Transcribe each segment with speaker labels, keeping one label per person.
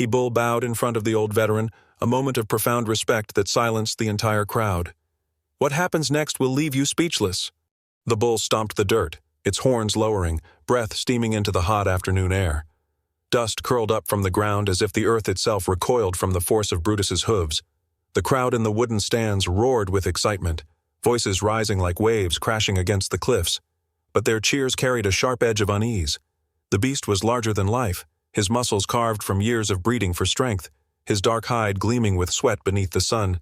Speaker 1: Bull bowed in front of the old veteran, a moment of profound respect that silenced the entire crowd. "What happens next will leave you speechless." The bull stomped the dirt, its horns lowering, breath steaming into the hot afternoon air. Dust curled up from the ground as if the earth itself recoiled from the force of Brutus's hooves. The crowd in the wooden stands roared with excitement, voices rising like waves crashing against the cliffs. But their cheers carried a sharp edge of unease. The beast was larger than life, his muscles carved from years of breeding for strength, his dark hide gleaming with sweat beneath the sun.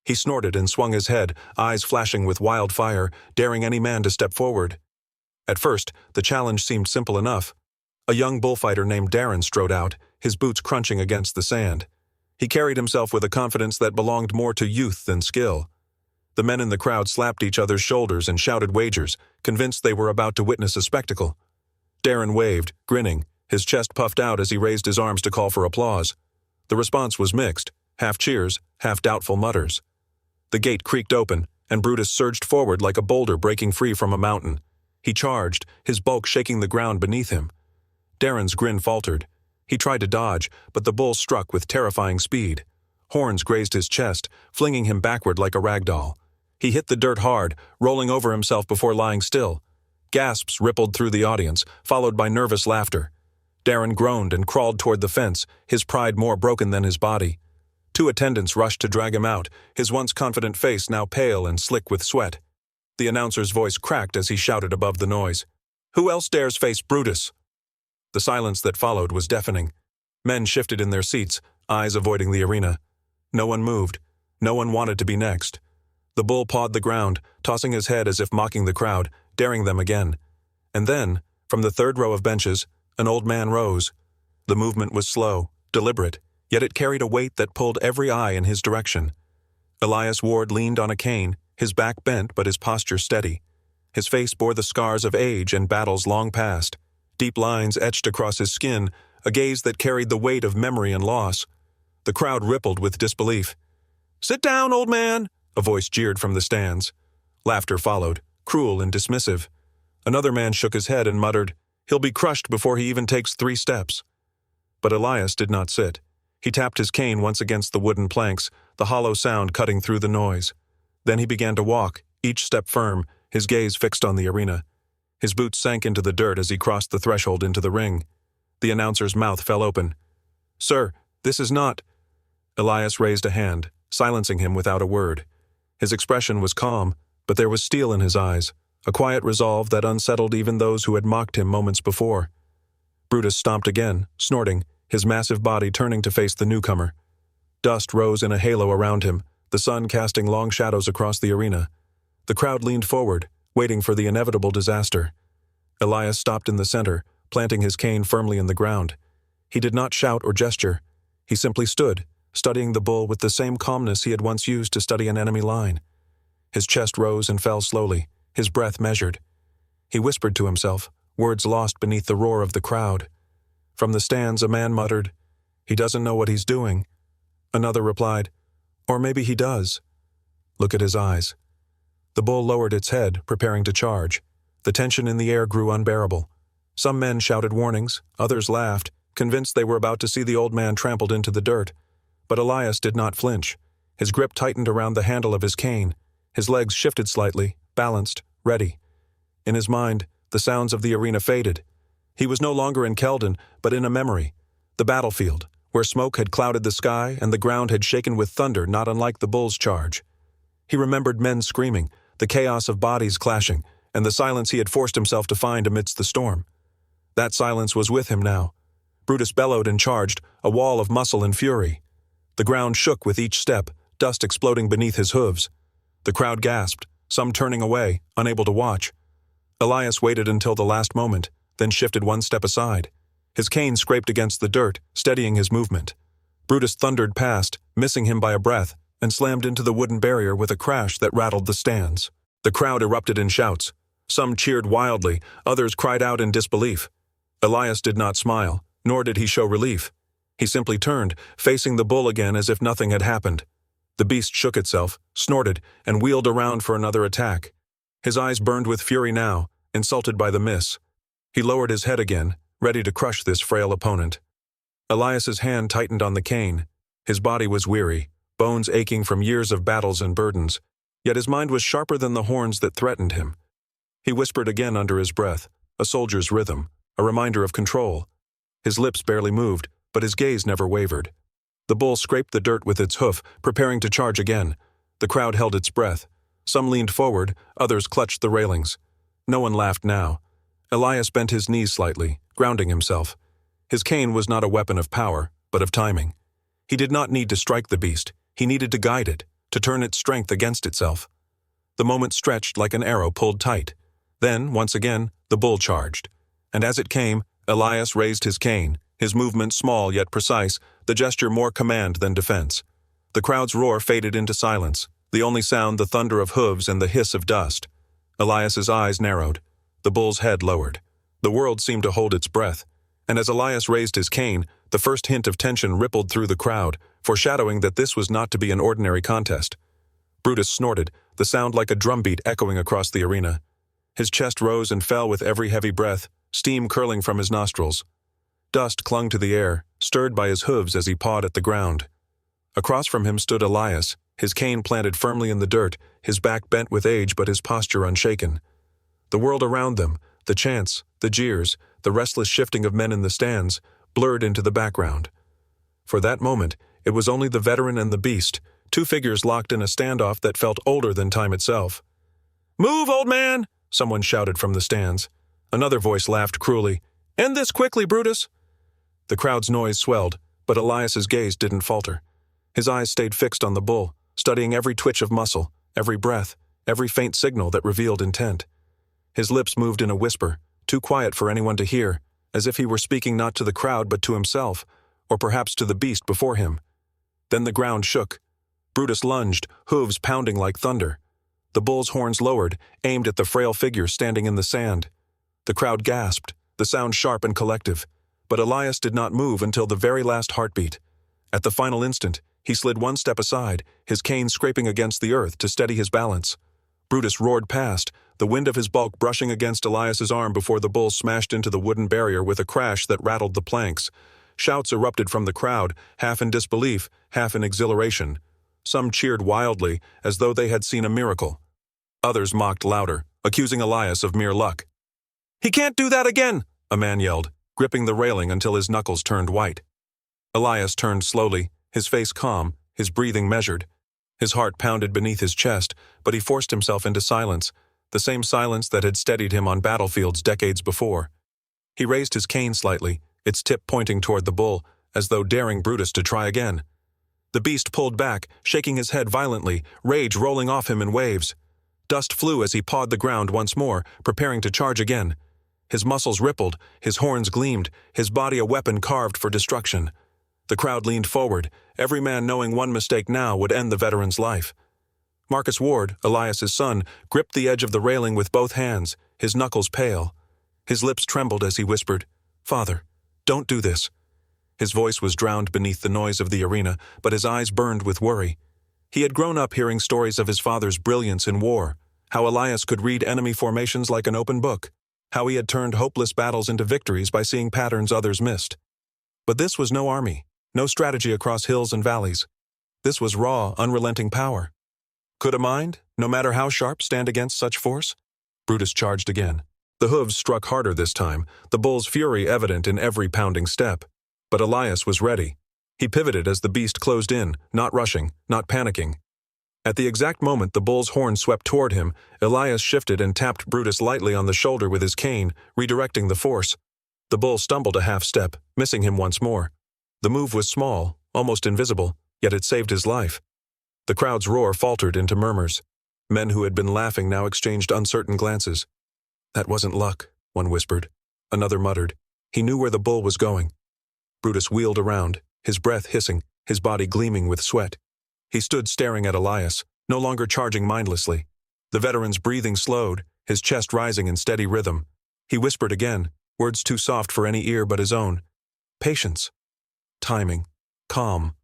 Speaker 1: He snorted and swung his head, eyes flashing with wild fire, daring any man to step forward. At first, the challenge seemed simple enough. A young bullfighter named Darren strode out, his boots crunching against the sand. He carried himself with a confidence that belonged more to youth than skill. The men in the crowd slapped each other's shoulders and shouted wagers, convinced they were about to witness a spectacle. Darren waved, grinning, his chest puffed out as he raised his arms to call for applause. The response was mixed, half cheers, half doubtful mutters. The gate creaked open, and Brutus surged forward like a boulder breaking free from a mountain. He charged, his bulk shaking the ground beneath him. Darren's grin faltered. He tried to dodge, but the bull struck with terrifying speed. Horns grazed his chest, flinging him backward like a rag doll. He hit the dirt hard, rolling over himself before lying still. Gasps rippled through the audience, followed by nervous laughter. Darren groaned and crawled toward the fence, his pride more broken than his body. Two attendants rushed to drag him out, his once confident face now pale and slick with sweat. The announcer's voice cracked as he shouted above the noise. "Who else dares face Brutus?" The silence that followed was deafening. Men shifted in their seats, eyes avoiding the arena. No one moved. No one wanted to be next. The bull pawed the ground, tossing his head as if mocking the crowd, daring them again. And then, from the third row of benches, an old man rose. The movement was slow, deliberate, yet it carried a weight that pulled every eye in his direction. Elias Ward leaned on a cane, his back bent but his posture steady. His face bore the scars of age and battles long past. Deep lines etched across his skin, a gaze that carried the weight of memory and loss. The crowd rippled with disbelief. "Sit down, old man," a voice jeered from the stands. Laughter followed, cruel and dismissive. Another man shook his head and muttered, "He'll be crushed before he even takes 3 steps." But Elias did not sit. He tapped his cane once against the wooden planks, the hollow sound cutting through the noise. Then he began to walk, each step firm, his gaze fixed on the arena. His boots sank into the dirt as he crossed the threshold into the ring. The announcer's mouth fell open. "Sir, this is not—" Elias raised a hand, silencing him without a word. His expression was calm, but there was steel in his eyes, a quiet resolve that unsettled even those who had mocked him moments before. Brutus stomped again, snorting, his massive body turning to face the newcomer. Dust rose in a halo around him, the sun casting long shadows across the arena. The crowd leaned forward, waiting for the inevitable disaster. Elias stopped in the center, planting his cane firmly in the ground. He did not shout or gesture. He simply stood, studying the bull with the same calmness he had once used to study an enemy line. His chest rose and fell slowly, his breath measured. He whispered to himself, words lost beneath the roar of the crowd. From the stands, a man muttered, "He doesn't know what he's doing." Another replied, "Or maybe he does." Look at his eyes. The bull lowered its head, preparing to charge. The tension in the air grew unbearable. Some men shouted warnings, others laughed, convinced they were about to see the old man trampled into the dirt. But Elias did not flinch. His grip tightened around the handle of his cane. His legs shifted slightly, balanced, ready. In his mind, the sounds of the arena faded. He was no longer in Keldon, but in a memory. The battlefield, where smoke had clouded the sky and the ground had shaken with thunder not unlike the bull's charge. He remembered men screaming, the chaos of bodies clashing, and the silence he had forced himself to find amidst the storm. That silence was with him now. Brutus bellowed and charged, a wall of muscle and fury. The ground shook with each step, dust exploding beneath his hooves. The crowd gasped, some turning away, unable to watch. Elias waited until the last moment, then shifted one step aside. His cane scraped against the dirt, steadying his movement. Brutus thundered past, missing him by a breath, and slammed into the wooden barrier with a crash that rattled the stands. The crowd erupted in shouts. Some cheered wildly, others cried out in disbelief. Elias did not smile, nor did he show relief. He simply turned, facing the bull again as if nothing had happened. The beast shook itself, snorted, and wheeled around for another attack. His eyes burned with fury now, insulted by the miss. He lowered his head again, ready to crush this frail opponent. Elias's hand tightened on the cane. His body was weary, bones aching from years of battles and burdens, yet his mind was sharper than the horns that threatened him. He whispered again under his breath, a soldier's rhythm, a reminder of control. His lips barely moved, but his gaze never wavered. The bull scraped the dirt with its hoof, preparing to charge again. The crowd held its breath. Some leaned forward, others clutched the railings. No one laughed now. Elias bent his knees slightly, grounding himself. His cane was not a weapon of power, but of timing. He did not need to strike the beast. He needed to guide it, to turn its strength against itself. The moment stretched like an arrow pulled tight. Then, once again, the bull charged. And as it came, Elias raised his cane, his movement small yet precise, the gesture more command than defense. The crowd's roar faded into silence, the only sound the thunder of hooves and the hiss of dust. Elias's eyes narrowed. The bull's head lowered. The world seemed to hold its breath. And as Elias raised his cane, the first hint of tension rippled through the crowd, foreshadowing that this was not to be an ordinary contest. Brutus snorted, the sound like a drumbeat echoing across the arena. His chest rose and fell with every heavy breath, steam curling from his nostrils. Dust clung to the air, stirred by his hooves as he pawed at the ground. Across from him stood Elias, his cane planted firmly in the dirt, his back bent with age but his posture unshaken. The world around them, the chants, the jeers, the restless shifting of men in the stands, blurred into the background. For that moment, it was only the veteran and the beast, two figures locked in a standoff that felt older than time itself. "Move, old man!" someone shouted from the stands. Another voice laughed cruelly. "End this quickly, Brutus!" The crowd's noise swelled, but Elias's gaze didn't falter. His eyes stayed fixed on the bull, studying every twitch of muscle, every breath, every faint signal that revealed intent. His lips moved in a whisper, too quiet for anyone to hear, as if he were speaking not to the crowd but to himself, or perhaps to the beast before him. Then the ground shook. Brutus lunged, hooves pounding like thunder. The bull's horns lowered, aimed at the frail figure standing in the sand. The crowd gasped, the sound sharp and collective. But Elias did not move until the very last heartbeat. At the final instant, he slid one step aside, his cane scraping against the earth to steady his balance. Brutus roared past, the wind of his bulk brushing against Elias's arm before the bull smashed into the wooden barrier with a crash that rattled the planks. Shouts erupted from the crowd, half in disbelief, half in exhilaration. Some cheered wildly, as though they had seen a miracle. Others mocked louder, accusing Elias of mere luck. "He can't do that again!" a man yelled, gripping the railing until his knuckles turned white. Elias turned slowly, his face calm, his breathing measured. His heart pounded beneath his chest, but he forced himself into silence, the same silence that had steadied him on battlefields decades before. He raised his cane slightly, its tip pointing toward the bull, as though daring Brutus to try again. The beast pulled back, shaking his head violently, rage rolling off him in waves. Dust flew as he pawed the ground once more, preparing to charge again. His muscles rippled, his horns gleamed, his body a weapon carved for destruction. The crowd leaned forward, every man knowing one mistake now would end the veteran's life. Marcus Ward, Elias's son, gripped the edge of the railing with both hands, his knuckles pale. His lips trembled as he whispered, "Father, don't do this." His voice was drowned beneath the noise of the arena, but his eyes burned with worry. He had grown up hearing stories of his father's brilliance in war, how Elias could read enemy formations like an open book, how he had turned hopeless battles into victories by seeing patterns others missed. But this was no army, no strategy across hills and valleys. This was raw, unrelenting power. Could a mind, no matter how sharp, stand against such force? Brutus charged again. The hooves struck harder this time, the bull's fury evident in every pounding step. But Elias was ready. He pivoted as the beast closed in, not rushing, not panicking. At the exact moment the bull's horn swept toward him, Elias shifted and tapped Brutus lightly on the shoulder with his cane, redirecting the force. The bull stumbled a half step, missing him once more. The move was small, almost invisible, yet it saved his life. The crowd's roar faltered into murmurs. Men who had been laughing now exchanged uncertain glances. "That wasn't luck," one whispered. Another muttered. He knew where the bull was going. Brutus wheeled around, his breath hissing, his body gleaming with sweat. He stood staring at Elias, no longer charging mindlessly. The veteran's breathing slowed, his chest rising in steady rhythm. He whispered again, words too soft for any ear but his own. Patience. Timing. Calm.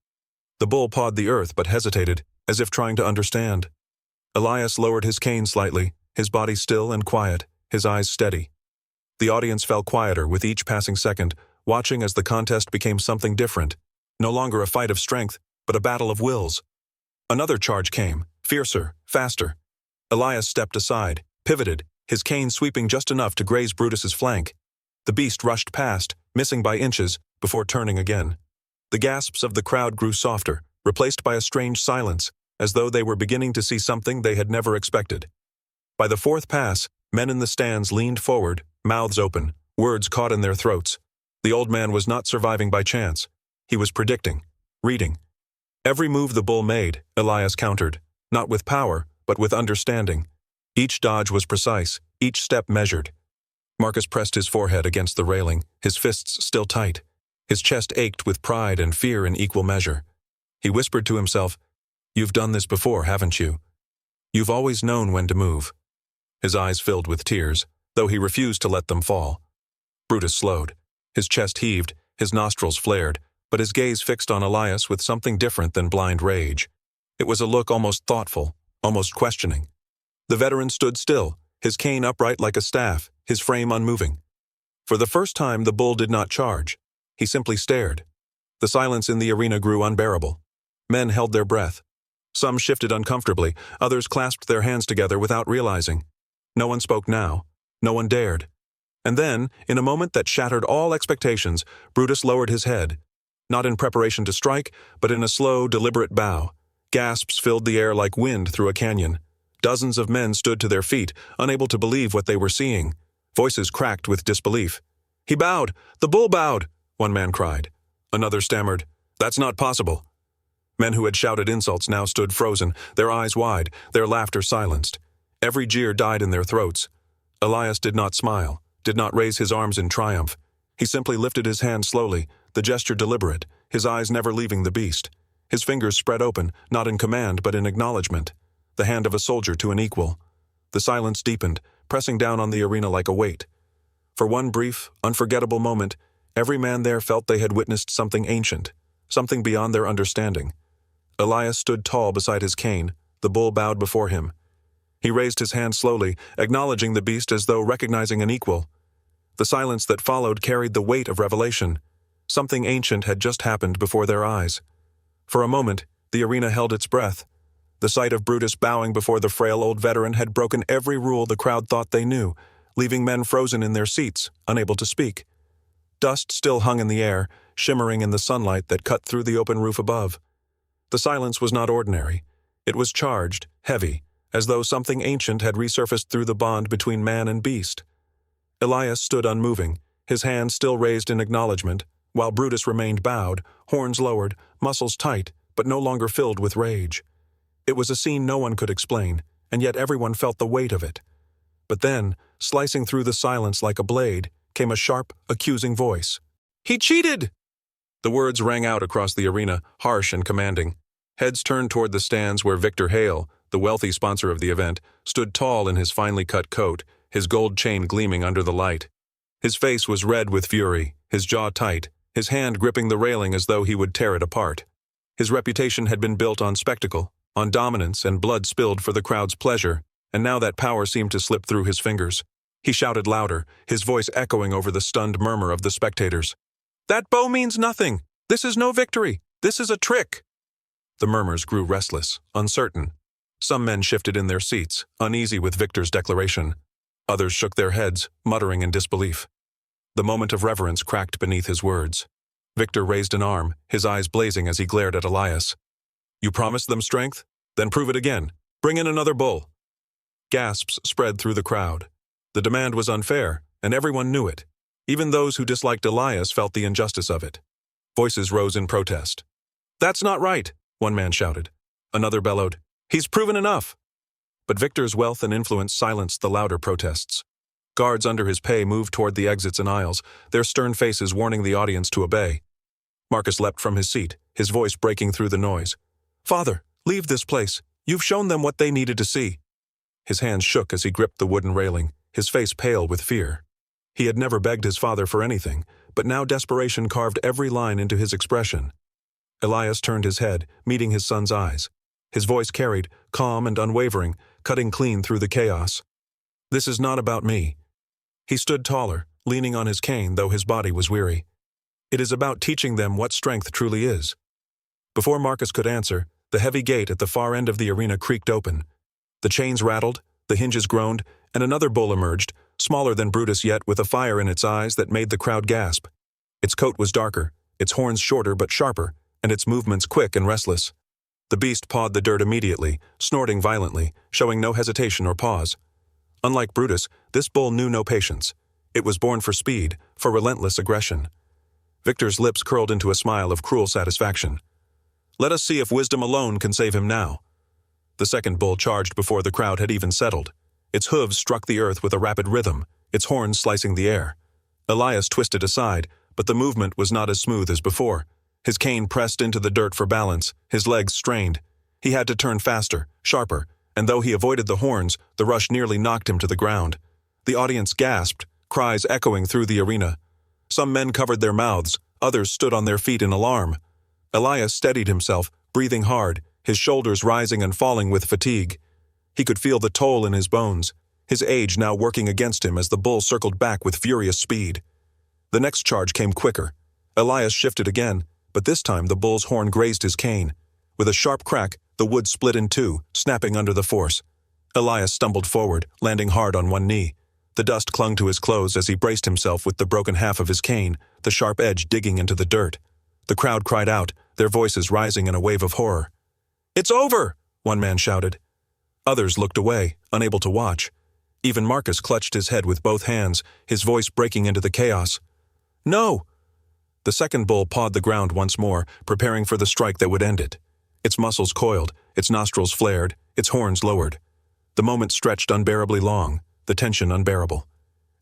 Speaker 1: The bull pawed the earth but hesitated, as if trying to understand. Elias lowered his cane slightly, his body still and quiet, his eyes steady. The audience fell quieter with each passing second, watching as the contest became something different, no longer a fight of strength, but a battle of wills. Another charge came, fiercer, faster. Elias stepped aside, pivoted, his cane sweeping just enough to graze Brutus's flank. The beast rushed past, missing by inches, before turning again. The gasps of the crowd grew softer, replaced by a strange silence, as though they were beginning to see something they had never expected. By the fourth pass, men in the stands leaned forward, mouths open, words caught in their throats. The old man was not surviving by chance. He was predicting, reading. Every move the bull made, Elias countered, not with power, but with understanding. Each dodge was precise, each step measured. Marcus pressed his forehead against the railing, his fists still tight. His chest ached with pride and fear in equal measure. He whispered to himself, "You've done this before, haven't you? You've always known when to move." His eyes filled with tears, though he refused to let them fall. Brutus slowed. His chest heaved, his nostrils flared, but his gaze fixed on Elias with something different than blind rage. It was a look almost thoughtful, almost questioning. The veteran stood still, his cane upright like a staff, his frame unmoving. For the first time, the bull did not charge. He simply stared. The silence in the arena grew unbearable. Men held their breath. Some shifted uncomfortably, others clasped their hands together without realizing. No one spoke now. No one dared. And then, in a moment that shattered all expectations, Brutus lowered his head. Not in preparation to strike, but in a slow, deliberate bow. Gasps filled the air like wind through a canyon. Dozens of men stood to their feet, unable to believe what they were seeing. Voices cracked with disbelief. "He bowed! The bull bowed!" one man cried. Another stammered, "That's not possible." Men who had shouted insults now stood frozen, their eyes wide, their laughter silenced. Every jeer died in their throats. Elias did not smile, did not raise his arms in triumph. He simply lifted his hand slowly, the gesture deliberate, his eyes never leaving the beast. His fingers spread open, not in command but in acknowledgement. The hand of a soldier to an equal. The silence deepened, pressing down on the arena like a weight. For one brief, unforgettable moment, every man there felt they had witnessed something ancient, something beyond their understanding. Elias stood tall beside his cane, the bull bowed before him. He raised his hand slowly, acknowledging the beast as though recognizing an equal. The silence that followed carried the weight of revelation. Something ancient had just happened before their eyes. For a moment, the arena held its breath. The sight of Brutus bowing before the frail old veteran had broken every rule the crowd thought they knew, leaving men frozen in their seats, unable to speak. Dust still hung in the air, shimmering in the sunlight that cut through the open roof above. The silence was not ordinary. It was charged, heavy, as though something ancient had resurfaced through the bond between man and beast. Elias stood unmoving, his hand still raised in acknowledgement, while Brutus remained bowed, horns lowered, muscles tight, but no longer filled with rage. It was a scene no one could explain, and yet everyone felt the weight of it. But then, slicing through the silence like a blade, came a sharp, accusing voice. "He cheated!" The words rang out across the arena, harsh and commanding. Heads turned toward the stands where Victor Hale, the wealthy sponsor of the event, stood tall in his finely cut coat, his gold chain gleaming under the light. His face was red with fury, his jaw tight, his hand gripping the railing as though he would tear it apart. His reputation had been built on spectacle, on dominance and blood spilled for the crowd's pleasure, and now that power seemed to slip through his fingers. He shouted louder, his voice echoing over the stunned murmur of the spectators. "That bow means nothing! This is no victory! This is a trick!" The murmurs grew restless, uncertain. Some men shifted in their seats, uneasy with Victor's declaration. Others shook their heads, muttering in disbelief. The moment of reverence cracked beneath his words. Victor raised an arm, his eyes blazing as he glared at Elias. "You promised them strength? Then prove it again. Bring in another bull." Gasps spread through the crowd. The demand was unfair, and everyone knew it. Even those who disliked Elias felt the injustice of it. Voices rose in protest. "That's not right," one man shouted. Another bellowed, "He's proven enough." But Victor's wealth and influence silenced the louder protests. Guards under his pay moved toward the exits and aisles, their stern faces warning the audience to obey. Marcus leapt from his seat, his voice breaking through the noise. "Father, leave this place. You've shown them what they needed to see." His hands shook as he gripped the wooden railing, his face pale with fear. He had never begged his father for anything, but now desperation carved every line into his expression. Elias turned his head, meeting his son's eyes. His voice carried, calm and unwavering, cutting clean through the chaos. "This is not about me." He stood taller, leaning on his cane though his body was weary. It is about teaching them what strength truly is. Before Marcus could answer, the heavy gate at the far end of the arena creaked open. The chains rattled, the hinges groaned, and another bull emerged, smaller than Brutus yet with a fire in its eyes that made the crowd gasp. Its coat was darker, its horns shorter but sharper, and its movements quick and restless. The beast pawed the dirt immediately, snorting violently, showing no hesitation or pause. Unlike Brutus, this bull knew no patience. It was born for speed, for relentless aggression. Victor's lips curled into a smile of cruel satisfaction. Let us see if wisdom alone can save him now. The second bull charged before the crowd had even settled. Its hooves struck the earth with a rapid rhythm, its horns slicing the air. Elias twisted aside, but the movement was not as smooth as before. His cane pressed into the dirt for balance, his legs strained. He had to turn faster, sharper, and though he avoided the horns, the rush nearly knocked him to the ground. The audience gasped, cries echoing through the arena. Some men covered their mouths, others stood on their feet in alarm. Elias steadied himself, breathing hard, his shoulders rising and falling with fatigue. He could feel the toll in his bones, his age now working against him as the bull circled back with furious speed. The next charge came quicker. Elias shifted again, but this time the bull's horn grazed his cane. With a sharp crack, the wood split in two, snapping under the force. Elias stumbled forward, landing hard on one knee. The dust clung to his clothes as he braced himself with the broken half of his cane, the sharp edge digging into the dirt. The crowd cried out, their voices rising in a wave of horror. "It's over!" one man shouted. Others looked away, unable to watch. Even Marcus clutched his head with both hands, his voice breaking into the chaos. "No!" The second bull pawed the ground once more, preparing for the strike that would end it. Its muscles coiled, its nostrils flared, its horns lowered. The moment stretched unbearably long, the tension unbearable.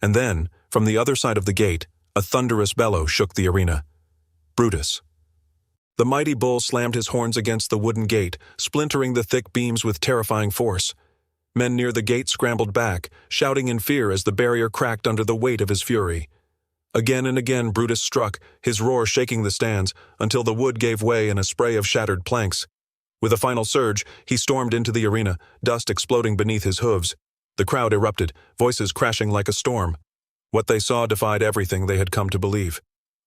Speaker 1: And then, from the other side of the gate, a thunderous bellow shook the arena. Brutus. The mighty bull slammed his horns against the wooden gate, splintering the thick beams with terrifying force. Men near the gate scrambled back, shouting in fear as the barrier cracked under the weight of his fury. Again and again Brutus struck, his roar shaking the stands, until the wood gave way in a spray of shattered planks. With a final surge, he stormed into the arena, dust exploding beneath his hooves. The crowd erupted, voices crashing like a storm. What they saw defied everything they had come to believe.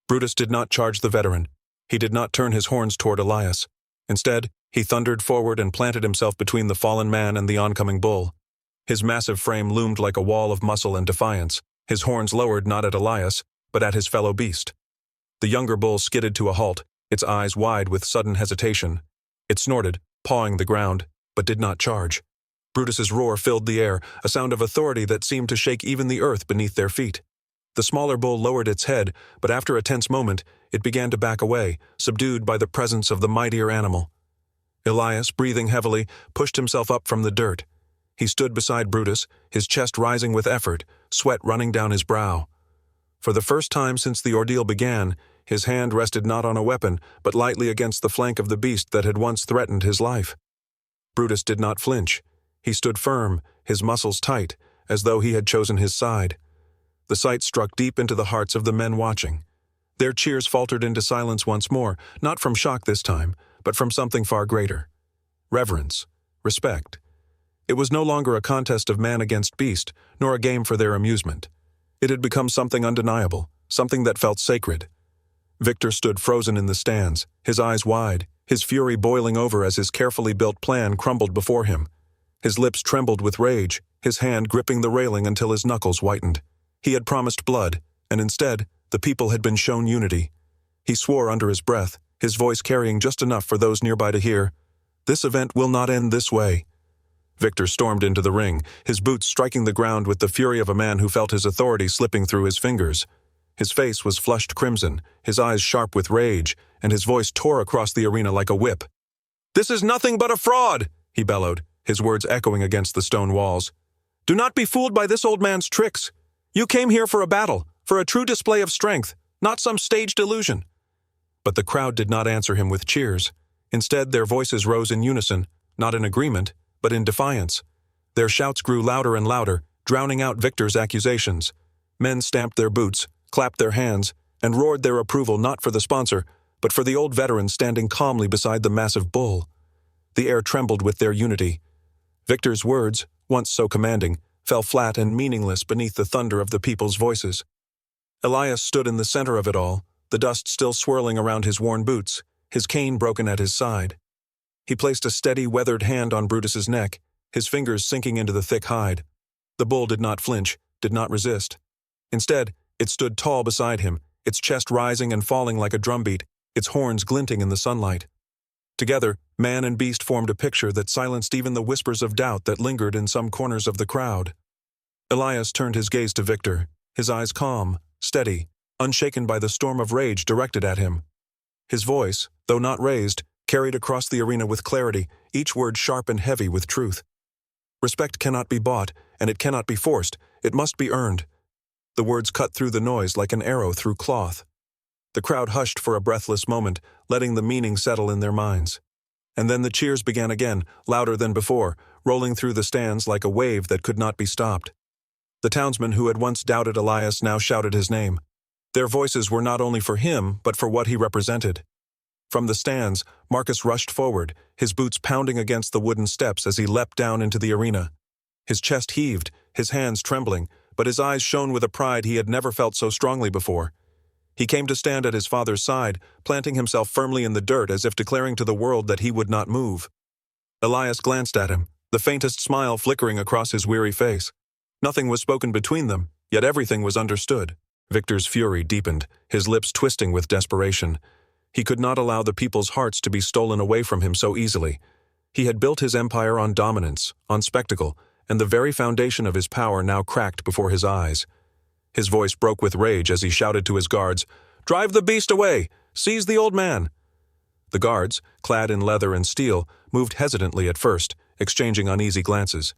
Speaker 1: Brutus did not charge the veteran. He did not turn his horns toward Elias. Instead, he thundered forward and planted himself between the fallen man and the oncoming bull. His massive frame loomed like a wall of muscle and defiance, his horns lowered not at Elias, but at his fellow beast. The younger bull skidded to a halt, its eyes wide with sudden hesitation. It snorted, pawing the ground, but did not charge. Brutus's roar filled the air, a sound of authority that seemed to shake even the earth beneath their feet. The smaller bull lowered its head, but after a tense moment, it began to back away, subdued by the presence of the mightier animal. Elias, breathing heavily, pushed himself up from the dirt. He stood beside Brutus, his chest rising with effort, sweat running down his brow. For the first time since the ordeal began, his hand rested not on a weapon, but lightly against the flank of the beast that had once threatened his life. Brutus did not flinch. He stood firm, his muscles tight, as though he had chosen his side. The sight struck deep into the hearts of the men watching. Their cheers faltered into silence once more, not from shock this time, but from something far greater. Reverence. Respect. It was no longer a contest of man against beast, nor a game for their amusement. It had become something undeniable, something that felt sacred. Victor stood frozen in the stands, his eyes wide, his fury boiling over as his carefully built plan crumbled before him. His lips trembled with rage, his hand gripping the railing until his knuckles whitened. He had promised blood, and instead, the people had been shown unity. He swore under his breath, his voice carrying just enough for those nearby to hear, "This event will not end this way." Victor stormed into the ring, his boots striking the ground with the fury of a man who felt his authority slipping through his fingers. His face was flushed crimson, his eyes sharp with rage, and his voice tore across the arena like a whip. "This is nothing but a fraud!" he bellowed, his words echoing against the stone walls. "Do not be fooled by this old man's tricks. You came here for a battle, for a true display of strength, not some staged illusion." But the crowd did not answer him with cheers. Instead, their voices rose in unison, not in agreement, but in defiance. Their shouts grew louder and louder, drowning out Victor's accusations. Men stamped their boots, clapped their hands, and roared their approval not for the sponsor, but for the old veteran standing calmly beside the massive bull. The air trembled with their unity. Victor's words, once so commanding, fell flat and meaningless beneath the thunder of the people's voices. Elias stood in the center of it all, the dust still swirling around his worn boots, his cane broken at his side. He placed a steady, weathered hand on Brutus's neck, his fingers sinking into the thick hide. The bull did not flinch, did not resist. Instead, it stood tall beside him, its chest rising and falling like a drumbeat, its horns glinting in the sunlight. Together, man and beast formed a picture that silenced even the whispers of doubt that lingered in some corners of the crowd. Elias turned his gaze to Victor, his eyes calm, steady, unshaken by the storm of rage directed at him. His voice, though not raised, carried across the arena with clarity, each word sharp and heavy with truth. Respect cannot be bought, and it cannot be forced, it must be earned. The words cut through the noise like an arrow through cloth. The crowd hushed for a breathless moment, letting the meaning settle in their minds. And then the cheers began again, louder than before, rolling through the stands like a wave that could not be stopped. The townsmen who had once doubted Elias now shouted his name. Their voices were not only for him, but for what he represented. From the stands, Marcus rushed forward, his boots pounding against the wooden steps as he leapt down into the arena. His chest heaved, his hands trembling, but his eyes shone with a pride he had never felt so strongly before. He came to stand at his father's side, planting himself firmly in the dirt as if declaring to the world that he would not move. Elias glanced at him, the faintest smile flickering across his weary face. Nothing was spoken between them, yet everything was understood. Victor's fury deepened, his lips twisting with desperation. He could not allow the people's hearts to be stolen away from him so easily. He had built his empire on dominance, on spectacle, and the very foundation of his power now cracked before his eyes. His voice broke with rage as he shouted to his guards, "Drive the beast away! Seize the old man!" The guards, clad in leather and steel, moved hesitantly at first, exchanging uneasy glances.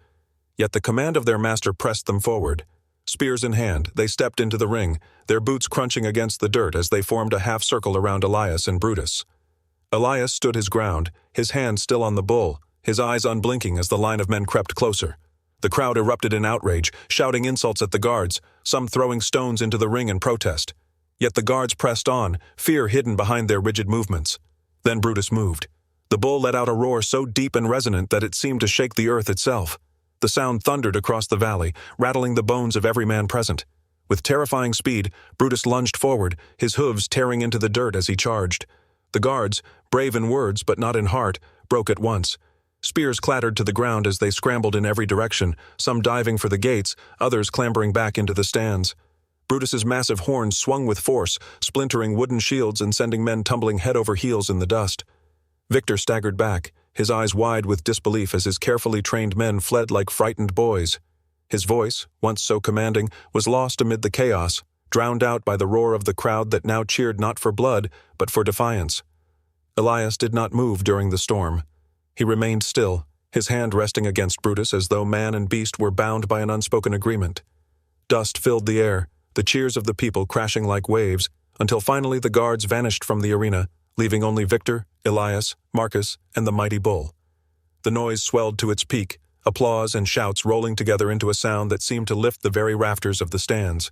Speaker 1: Yet the command of their master pressed them forward. Spears in hand, they stepped into the ring, their boots crunching against the dirt as they formed a half-circle around Elias and Brutus. Elias stood his ground, his hand still on the bull, his eyes unblinking as the line of men crept closer. The crowd erupted in outrage, shouting insults at the guards, some throwing stones into the ring in protest. Yet the guards pressed on, fear hidden behind their rigid movements. Then Brutus moved. The bull let out a roar so deep and resonant that it seemed to shake the earth itself. The sound thundered across the valley, rattling the bones of every man present. With terrifying speed, Brutus lunged forward, his hooves tearing into the dirt as he charged. The guards, brave in words but not in heart, broke at once. Spears clattered to the ground as they scrambled in every direction, some diving for the gates, others clambering back into the stands. Brutus's massive horns swung with force, splintering wooden shields and sending men tumbling head over heels in the dust. Victor staggered back, his eyes wide with disbelief as his carefully trained men fled like frightened boys. His voice, once so commanding, was lost amid the chaos, drowned out by the roar of the crowd that now cheered not for blood, but for defiance. Elias did not move during the storm. He remained still, his hand resting against Brutus as though man and beast were bound by an unspoken agreement. Dust filled the air, the cheers of the people crashing like waves, until finally the guards vanished from the arena, leaving only Victor, Elias, Marcus, and the mighty bull. The noise swelled to its peak, applause and shouts rolling together into a sound that seemed to lift the very rafters of the stands.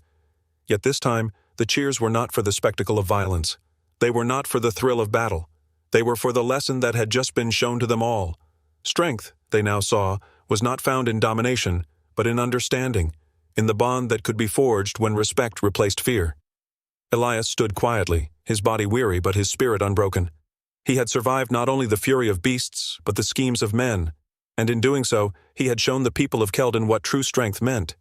Speaker 1: Yet this time, the cheers were not for the spectacle of violence. They were not for the thrill of battle. They were for the lesson that had just been shown to them all. Strength, they now saw, was not found in domination, but in understanding, in the bond that could be forged when respect replaced fear. Elias stood quietly, his body weary but his spirit unbroken. He had survived not only the fury of beasts, but the schemes of men, and in doing so, he had shown the people of Keldon what true strength meant.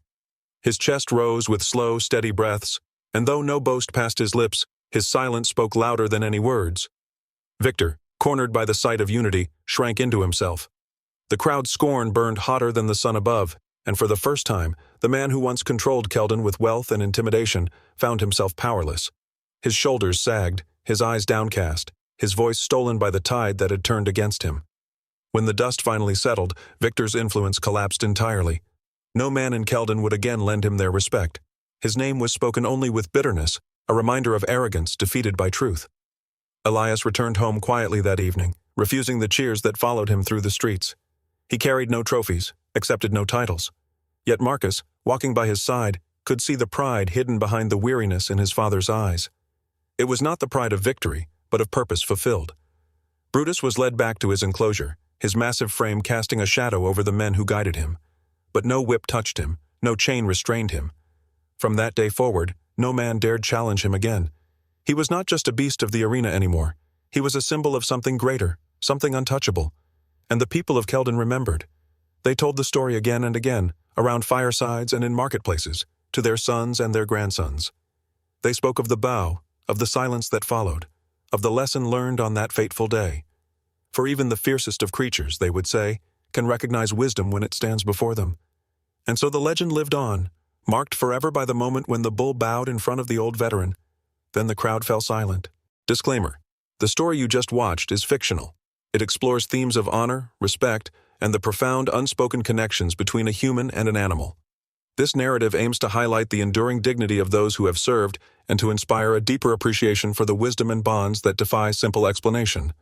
Speaker 1: His chest rose with slow, steady breaths, and though no boast passed his lips, his silence spoke louder than any words. Victor, cornered by the sight of unity, shrank into himself. The crowd's scorn burned hotter than the sun above, and for the first time, the man who once controlled Keldon with wealth and intimidation found himself powerless. His shoulders sagged, his eyes downcast, his voice stolen by the tide that had turned against him. When the dust finally settled, Victor's influence collapsed entirely. No man in Keldon would again lend him their respect. His name was spoken only with bitterness, a reminder of arrogance defeated by truth. Elias returned home quietly that evening, refusing the cheers that followed him through the streets. He carried no trophies, accepted no titles. Yet Marcus, walking by his side, could see the pride hidden behind the weariness in his father's eyes. It was not the pride of victory, but of purpose fulfilled. Brutus was led back to his enclosure, his massive frame casting a shadow over the men who guided him. But no whip touched him, no chain restrained him. From that day forward, no man dared challenge him again. He was not just a beast of the arena anymore. He was a symbol of something greater, something untouchable. And the people of Keldon remembered. They told the story again and again, around firesides and in marketplaces, to their sons and their grandsons. They spoke of the bow, of the silence that followed, of the lesson learned on that fateful day. For even the fiercest of creatures, they would say, can recognize wisdom when it stands before them. And so the legend lived on, marked forever by the moment when the bull bowed in front of the old veteran. Then the crowd fell silent. Disclaimer: the story you just watched is fictional. It explores themes of honor, respect, and the profound unspoken connections between a human and an animal. This narrative aims to highlight the enduring dignity of those who have served and to inspire a deeper appreciation for the wisdom and bonds that defy simple explanation.